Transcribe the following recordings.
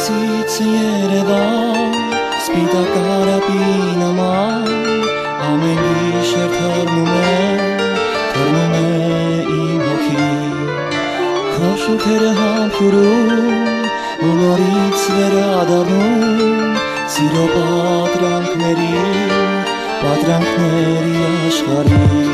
Թիֆլիսից Երևան, սպիտակ կարապի նման, ամեն գիշեր թռնում է իմ հոգին, քո շուքերը համբուրում ու նորից վերադառնում սիրո պատրանքների աշխարհին։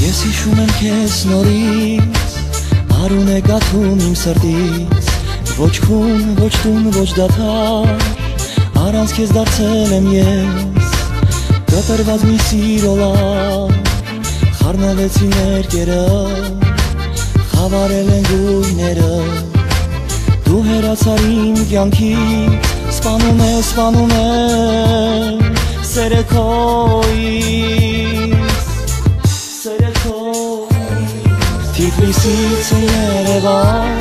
Ես հիշում եմ քեզ նորից, արուն է գաթում իմ սրտից, ոչ քուն, ոչ տուն, ոչ դադար, առանց քեզ դարձել եմ ես, կտրված մի սիրո լավ, խառնվեցին երկերը, խավարել են գույները, դու հեռացար իմ կյանքից, սպանում է սերը քո Թիֆլիսից Երևան,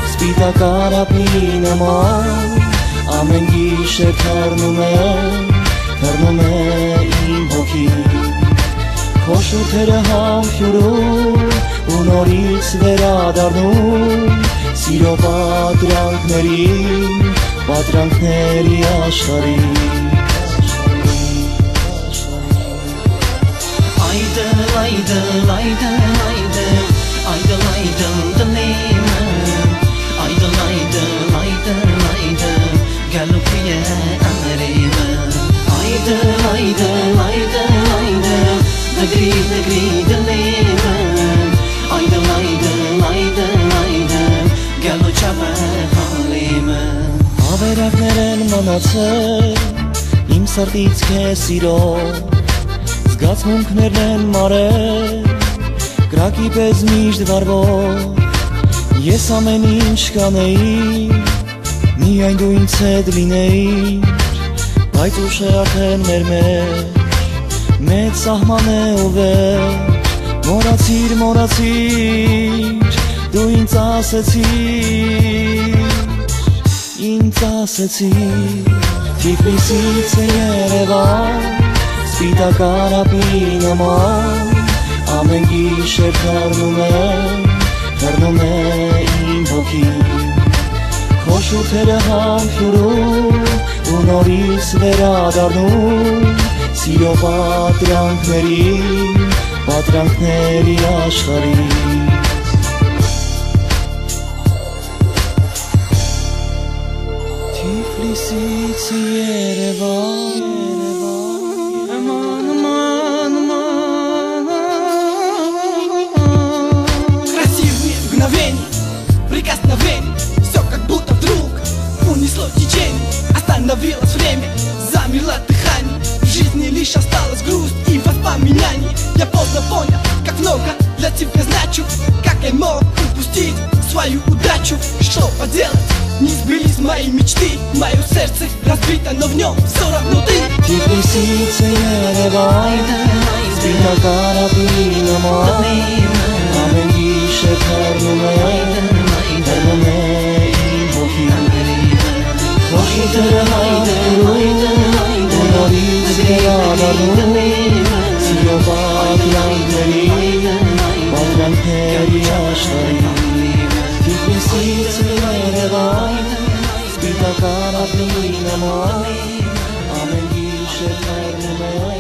սպիտակ կարապի նման, ամեն գիշեր թռնում է իմ հոգին, քո շուրթերը համբուրում ու նորից վերադառնում սիրո պատրանքների աշխարհին։ Ավերակներ են մնացել իմ սրտից քեզ սիրող, զգացմունքներն են մարել կրակի պես միշտ վառվող, ես ամեն ինչ կանեի, միայն դու ինձ հետ լինեիր, բայց ուշ է արդեն մեր մեծ սահման է ու վերջ, մոռացիր, դու ինձ ասեցիր, Թիֆլիսից Երևան, սպիտակ կարապի նման, ամեն գիշեր թռնում է իմ հոգին, քո շուրթերը համբուրում ու նորից վերադառնում սիրո պատրանքների աշխարհին։ Թիֆլիսից Երևան, красивые мгновения, прикосновения, все как будто вдруг унесло течение, остановилось время, замерло дыхание, в жизни лишь осталась грусть и воспоминания. Я поздно понял, как много для тебя значу, как я мог упустить свою удачу. Что поделать, не сбылись мои мечты, мое сердце разбито, но в нем все равно ты. Թիֆլիսից Երևան, սպիտակ կարապի նման, ամեն գիշեր թռնում է իմ հոգին, քո շուրթերը համբուրում ու նորից վերադառնում սիրո պատրանքների աշխարհին։ Թիֆլիսից Երևան, սպիտակ կարապի նման, ամեն գիշեր թռնում է